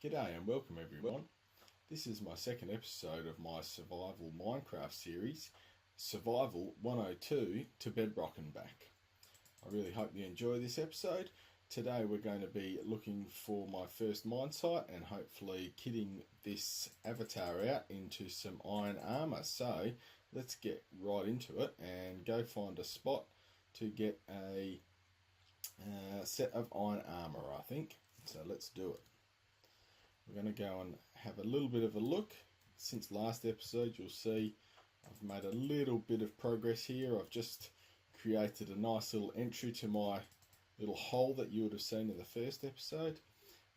G'day and welcome everyone. This is my second episode of my survival Minecraft series, Survival 102 to Bedrock and back. I really hope you enjoy this episode. Today we're going to be looking for my first mine site and hopefully kitting this avatar out into some iron armour. So let's get right into it and go find a spot to get a set of iron armour, I think. So let's do it. We're going to go and have a little bit of a look. Since last episode, you'll see I've made a little bit of progress here. I've just created a nice little entry to my little hole that you would have seen in the first episode.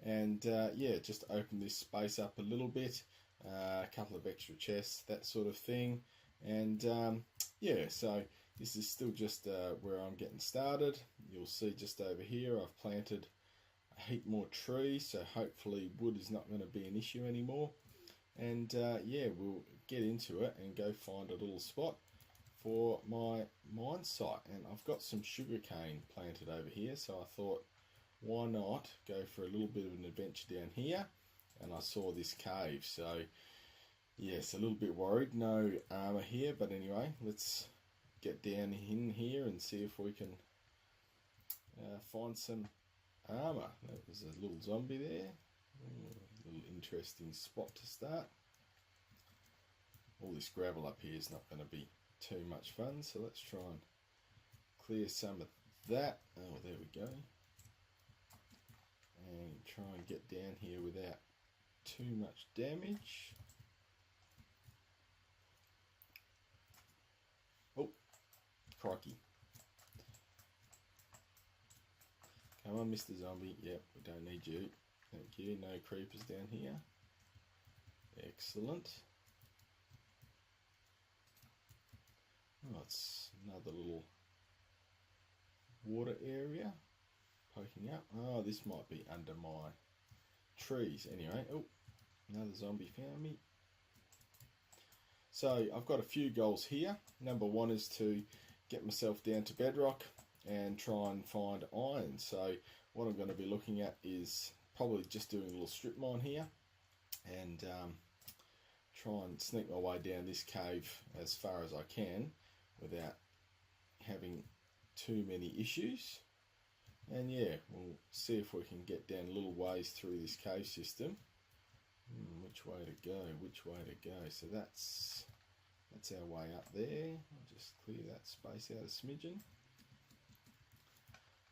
And yeah, just open this space up a little bit. A couple of extra chests, that sort of thing. And yeah, so this is still just where I'm getting started. You'll see just over here I've planted a heap more trees, so hopefully wood is not going to be an issue anymore. And yeah, we'll get into it and go find a little spot for my mine site. And I've got some sugarcane planted over here, so I thought, why not go for a little bit of an adventure down here? And I saw this cave, so yes, a little bit worried. No armor here, but anyway, let's get down in here and see if we can find some armour. That was a little zombie there. A little interesting spot to start. All this gravel up here is not going to be too much fun, so let's try and clear some of that. Oh, there we go. And try and get down here without too much damage. Oh, crikey. Come on, Mr. Zombie. Yep, we don't need you. Thank you. No creepers down here. Excellent. Oh, it's another little water area poking up. Oh, this might be under my trees. Anyway, oh, another zombie found me. So I've got a few goals here. Number one is to get myself down to Bedrock and try and find iron. So what I'm going to be looking at is probably just doing a little strip mine here and try and sneak my way down this cave as far as I can without having too many issues. And yeah, we'll see if we can get down a little ways through this cave system. Which way to go, which way to go. So that's our way up there. I'll just clear that space out a smidgen.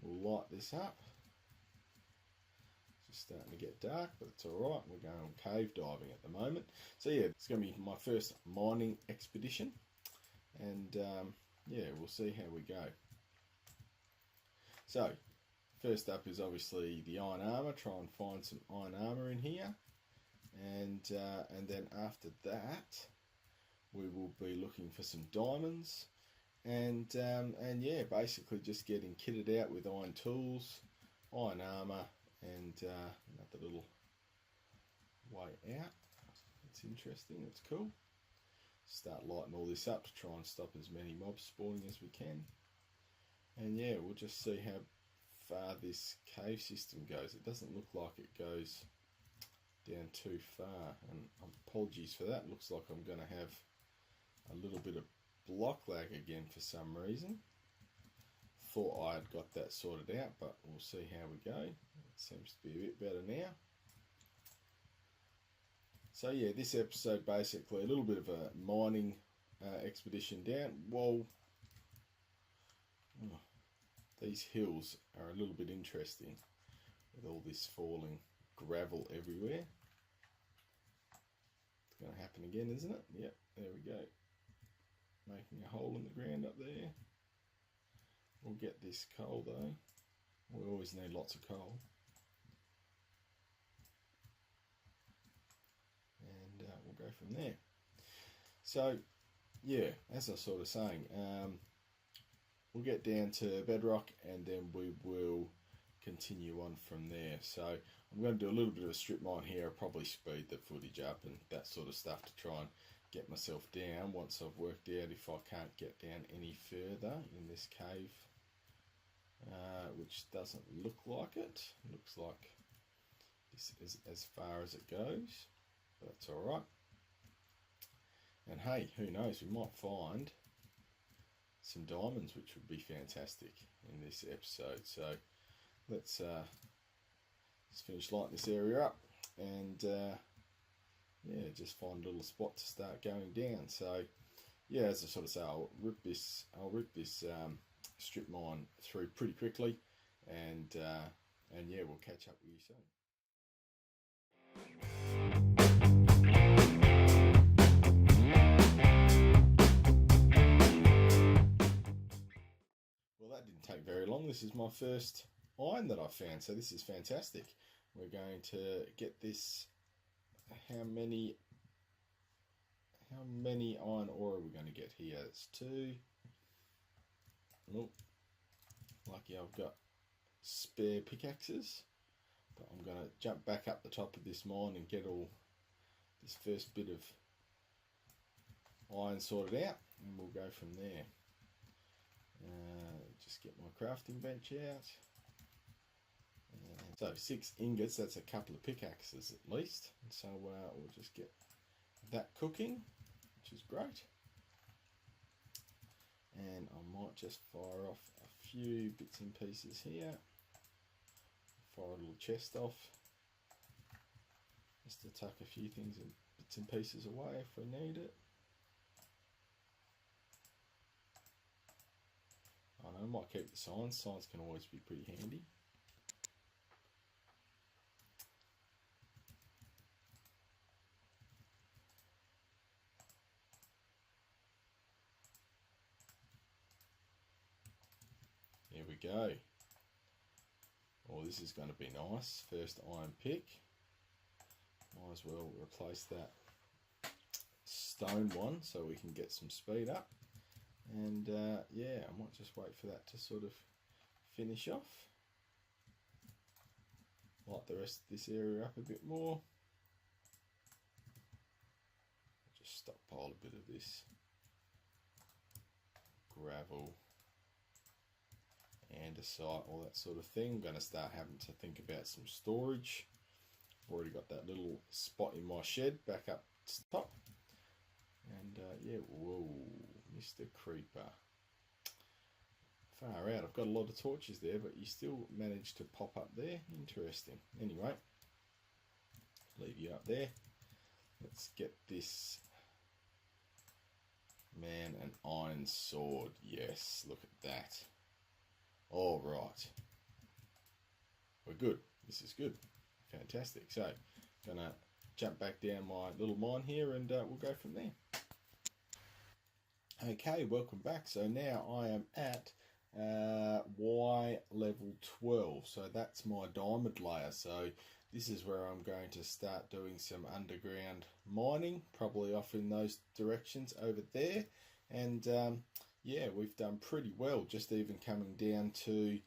We'll light this up. It's just starting to get dark, but it's alright. We're going cave diving at the moment. So yeah, it's going to be my first mining expedition. And yeah, we'll see how we go. So, first up is obviously the iron armour. Try and find some iron armour in here. And then after that, we will be looking for some diamonds. And yeah, basically just getting kitted out with iron tools, iron armour, and another little way out. It's interesting, it's cool. Start lighting all this up to try and stop as many mobs spawning as we can. And yeah, we'll just see how far this cave system goes. It doesn't look like it goes down too far, and apologies for that. Looks like I'm going to have a little bit of block lag again for some reason. Thought I had got that sorted out, but we'll see how we go. It seems to be a bit better now. So yeah, this episode basically a little bit of a mining expedition down. Whoa. Oh, these hills are a little bit interesting with all this falling gravel everywhere. It's going to happen again, isn't it? Yep, there we go. Making a hole in the ground up there. We'll get this coal though. We always need lots of coal. And we'll go from there. So yeah, as I was sort of saying, we'll get down to Bedrock and then we will continue on from there. So I'm going to do a little bit of a strip mine here. I'll probably speed the footage up and that sort of stuff to try and get myself down once I've worked out if I can't get down any further in this cave, which doesn't look like it. Looks like is as far as it goes. That's all right. And hey, who knows? We might find some diamonds, which would be fantastic in this episode. So let's finish lighting this area up, and yeah, just find a little spot to start going down. So yeah, as I sort of say, I'll rip this strip mine through pretty quickly, and yeah, we'll catch up with you soon. Well, that didn't take very long. This is my first iron that I found, so this is fantastic. We're going to get this. How many iron ore are we going to get here? It's 2. Nope. Lucky I've got spare pickaxes. But I'm going to jump back up the top of this mine and get all this first bit of iron sorted out, and we'll go from there. Just get my crafting bench out. So 6 ingots, that's a couple of pickaxes at least. So we'll just get that cooking, which is great. And I might just fire off a few bits and pieces here. Fire a little chest off, just to tuck a few things and bits and pieces away if we need it. I know, I might keep the signs. Signs can always be pretty handy. Here we go. Oh, this is going to be nice. First iron pick. Might as well replace that stone one so we can get some speed up. And yeah, I might just wait for that to sort of finish off. Light the rest of this area up a bit more. Just stockpile a bit of this gravel, andesite, all that sort of thing. I'm going to start having to think about some storage. I've already got that little spot in my shed back up to the top. And yeah, whoa, Mr. Creeper. Far out. I've got a lot of torches there, but you still managed to pop up there. Interesting. Anyway, leave you up there. Let's get this. Man, an iron sword. Yes, look at that. All right. We're good. This is good. Fantastic. So, gonna jump back down my little mine here, and we'll go from there. Okay, welcome back. So now I am at Y level 12. So that's my diamond layer. So this is where I'm going to start doing some underground mining, probably off in those directions over there. And yeah, we've done pretty well, just even coming down to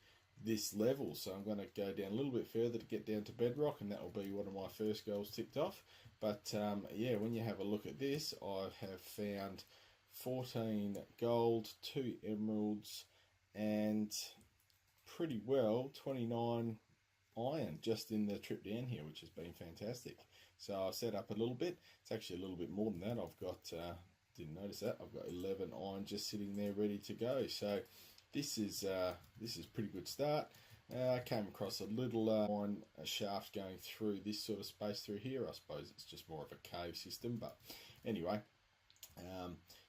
this level. So I'm going to go down a little bit further to get down to Bedrock, and that will be one of my first goals ticked off. But yeah, when you have a look at this, I have found 14 gold, 2 emeralds, and pretty well 29 iron just in the trip down here, which has been fantastic. So I've set up a little bit. It's actually a little bit more than that. I've got didn't notice that, I've got 11 iron just sitting there ready to go. So this is pretty good start. I came across a little iron shaft going through this sort of space through here. I suppose it's just more of a cave system, but anyway,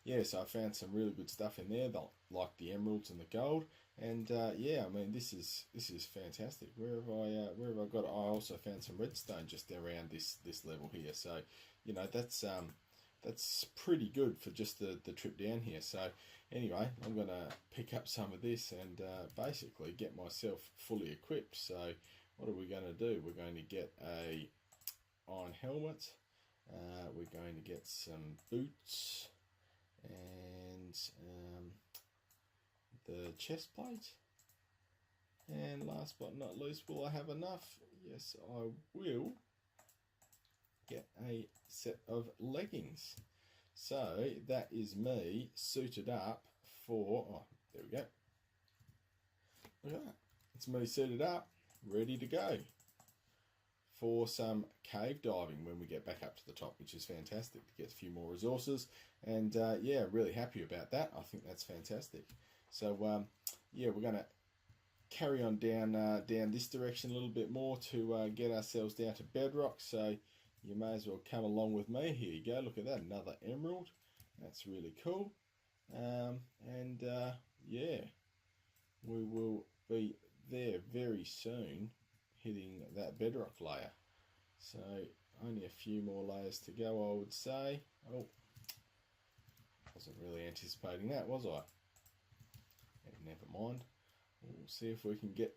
yeah, so I found some really good stuff in there, like the emeralds and the gold. And yeah, I mean, this is fantastic. Where have I got? I also found some redstone just around this level here. So you know, that's pretty good for just the trip down here. So anyway, I'm gonna pick up some of this and basically get myself fully equipped. So what are we going to do? We're going to get a iron helmet. We're going to get some boots and the chest plate. And last but not least, will I have enough? Yes, I will get a set of leggings. So that is me suited up for, oh, there we go. Look at that. It's me suited up, ready to go. for some cave diving when we get back up to the top, which is fantastic to get a few more resources. And yeah, really happy about that. I think that's fantastic. So yeah, we're going to carry on down this direction a little bit more to get ourselves down to Bedrock. So you may as well come along with me. Here you go. Look at that, another emerald. That's really cool. And yeah, we will be there very soon, hitting that bedrock layer. So only a few more layers to go, I would say. Oh, wasn't really anticipating that, was I? Yeah, never mind. We'll see if we can get...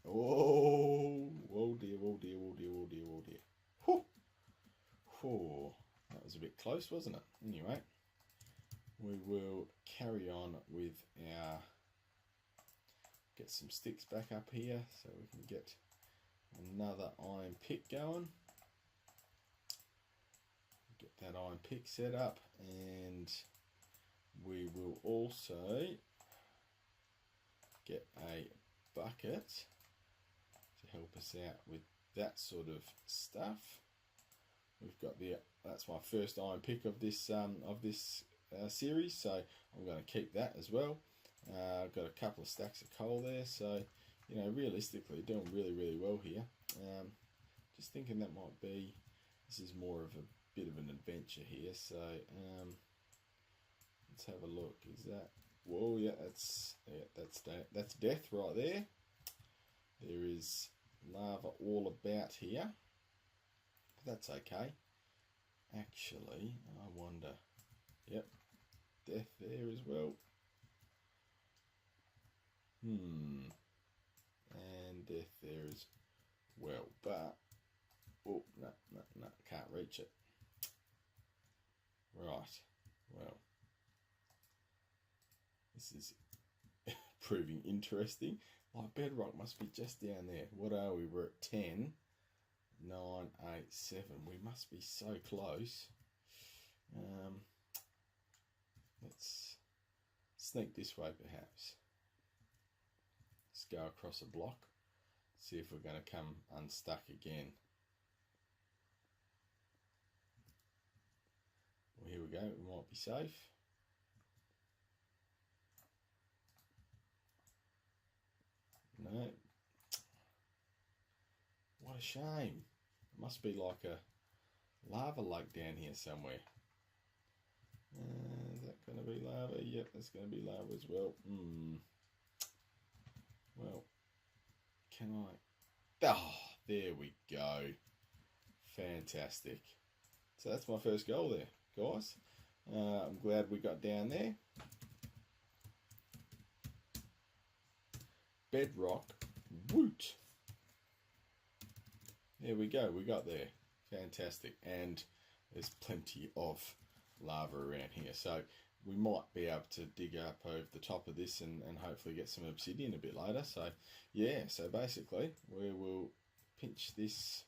Oh, oh dear, oh dear, oh dear, oh dear, oh dear. Whew. Whew. That was a bit close, wasn't it? Anyway, we will carry on with our... Get some sticks back up here so we can get another iron pick going. Get that iron pick set up, and we will also get a bucket to help us out with that sort of stuff. We've got that's my first iron pick of this series, so I'm going to keep that as well. I've got a couple of stacks of coal there, so you know, realistically doing really well here. Just thinking that might be, this is more of a bit of an adventure here, so let's have a look. Is that, whoa, yeah, that's death right there. There is lava all about here, but that's okay. Actually, I wonder, yep, death there as well. And death there as well, but oh, no, can't reach it. Right, well, this is proving interesting. My bedrock must be just down there. What are we? We're at 10, 9, 8, 7. We must be so close. Let's sneak this way perhaps. Let's go across a block, see if we're going to come unstuck again. Well, here we go, we might be safe. No. What a shame. It must be like a lava lake down here somewhere. Is that going to be lava? Yep, that's going to be lava as well. Well, can I... Oh, there we go. Fantastic. So that's my first goal there, guys. I'm glad we got down there. Bedrock, woot. There we go, we got there. Fantastic. And there's plenty of lava around here, so we might be able to dig up over the top of this and hopefully get some obsidian a bit later. So yeah, so basically we will pinch this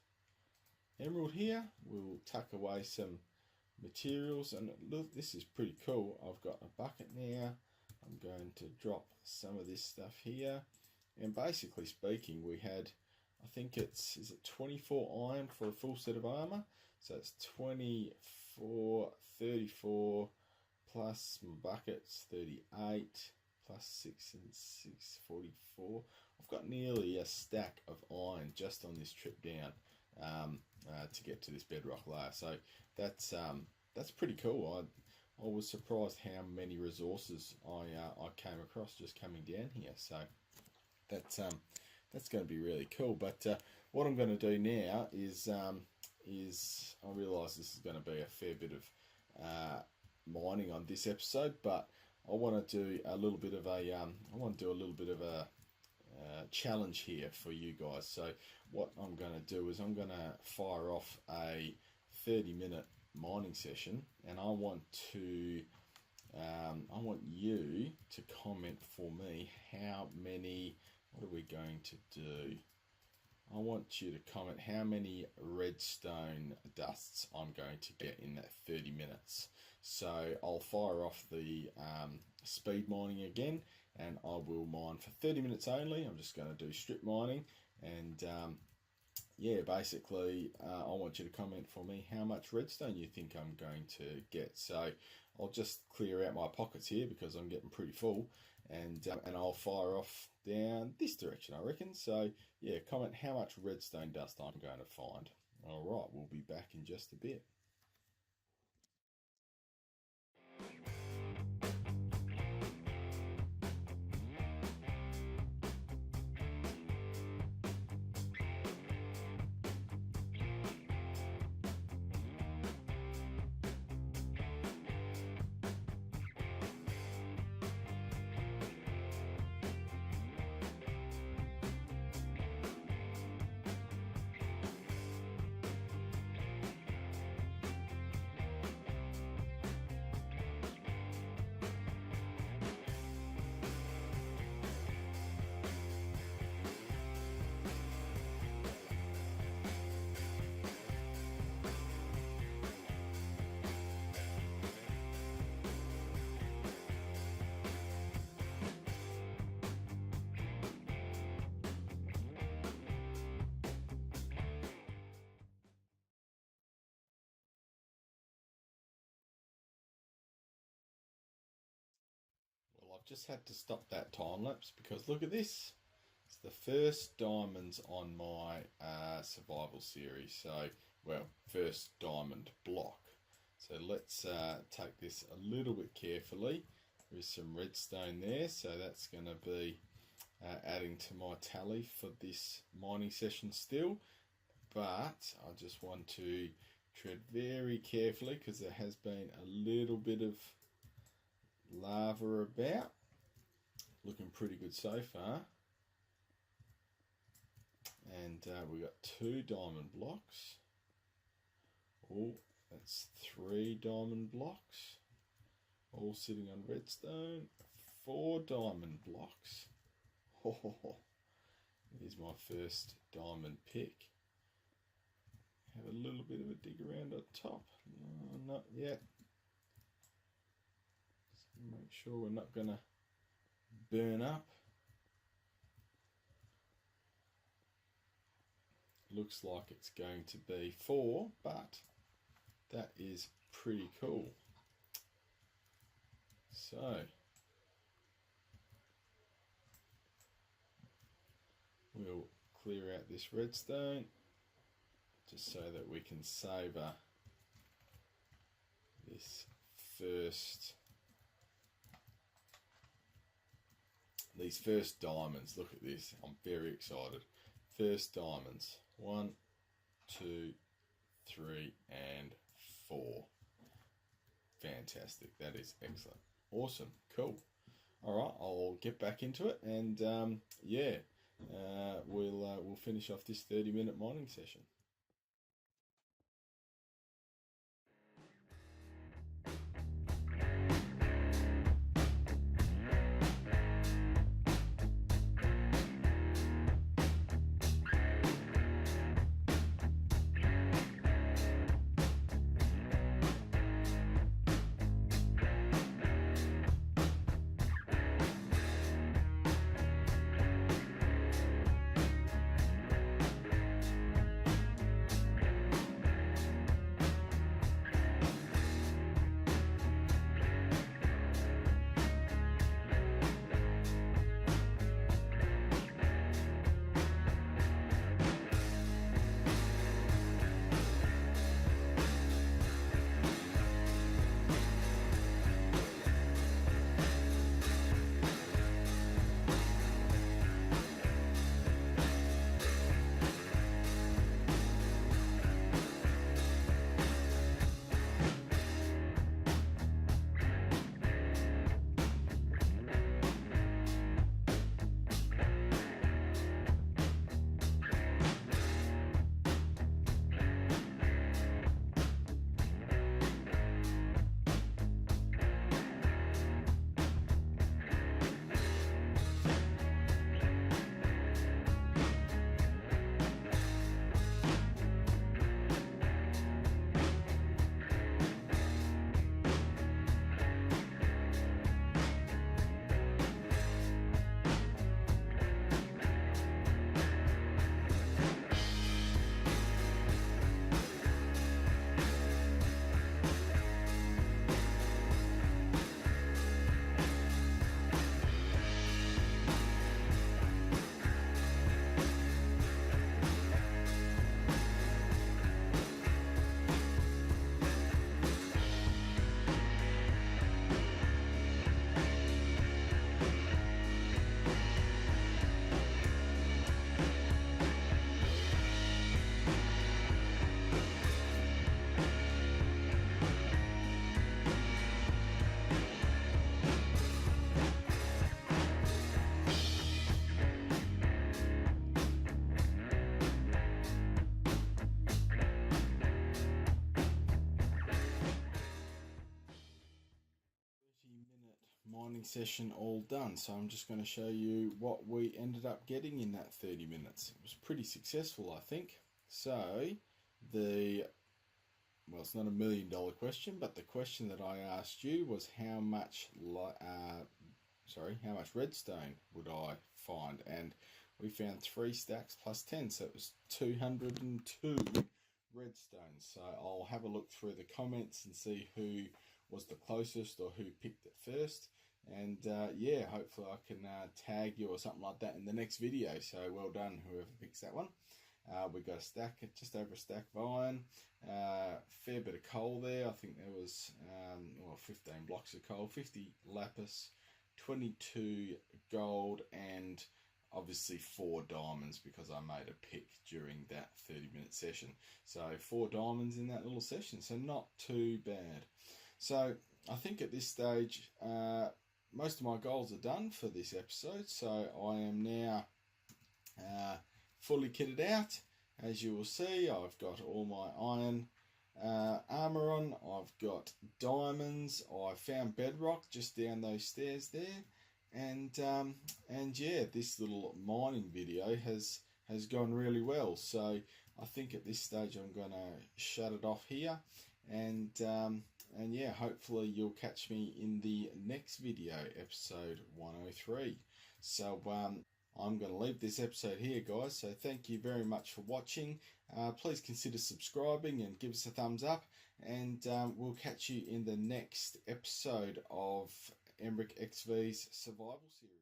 emerald here, we'll tuck away some materials, and look, this is pretty cool. I've got a bucket now. I'm going to drop some of this stuff here, and basically speaking, we had, I think is it 24 iron for a full set of armor? So it's 24, 34 plus my buckets, 38 plus 6 and 6, 44. I've got nearly a stack of iron just on this trip down to get to this bedrock layer. So that's pretty cool. I was surprised how many resources I came across just coming down here. So that's going to be really cool. But what I'm going to do now is I realise this is going to be a fair bit of mining on this episode, but I want to do a little bit of a challenge here for you guys. So what I'm going to do is I'm going to fire off a 30-minute mining session, and I want you to comment for me how many. What are we going to do? I want you to comment how many redstone dusts I'm going to get in that 30 minutes. So I'll fire off the speed mining again, and I will mine for 30 minutes only. I'm just going to do strip mining, and yeah, basically, I want you to comment for me how much redstone you think I'm going to get. So I'll just clear out my pockets here because I'm getting pretty full, and I'll fire off down this direction, I reckon. So yeah, comment how much redstone dust I'm going to find. All right, we'll be back in just a bit. I've just had to stop that time lapse because look at this. It's the first diamonds on my survival series. So, well, first diamond block. So let's take this a little bit carefully. There's some redstone there, so that's going to be adding to my tally for this mining session still. But I just want to tread very carefully because there has been a little bit of lava about. Looking pretty good so far. And we got 2 diamond blocks. Oh, that's 3 diamond blocks. All sitting on redstone. 4 diamond blocks. Oh, here's my first diamond pick. Have a little bit of a dig around on top. No, not yet. Make sure we're not going to burn up. Looks like it's going to be 4, but that is pretty cool. So we'll clear out this redstone just so that we can savour these first diamonds. Look at this. I'm very excited. First diamonds. 1, 2, 3, and 4. Fantastic. That is excellent. Awesome. Cool. All right. I'll get back into it, and we'll finish off this 30-minute mining session. mining session all done, so I'm just going to show you what we ended up getting in that 30 minutes. It was pretty successful, I think. So well, it's not $1 million question, but the question that I asked you was how much redstone would I find, and we found 3 stacks plus 10, so it was 202 redstone. So I'll have a look through the comments and see who was the closest or who picked it first, and yeah, hopefully I can tag you or something like that in the next video. So well done whoever picks that one. We got a stack, just over a stack of iron, fair bit of coal there. I think there was 15 blocks of coal, 50 lapis, 22 gold, and obviously 4 diamonds because I made a pick during that 30-minute session. So 4 diamonds in that little session, so not too bad. So I think at this stage most of my goals are done for this episode, so I am now fully kitted out. As you will see, I've got all my iron armor on, I've got diamonds, I found bedrock just down those stairs there, and yeah, this little mining video has gone really well. So I think at this stage I'm going to shut it off here, and yeah, hopefully you'll catch me in the next video, episode 103. So I'm going to leave this episode here, guys, so thank you very much for watching. Please consider subscribing and give us a thumbs up, and we'll catch you in the next episode of Emric XV's Survival Series.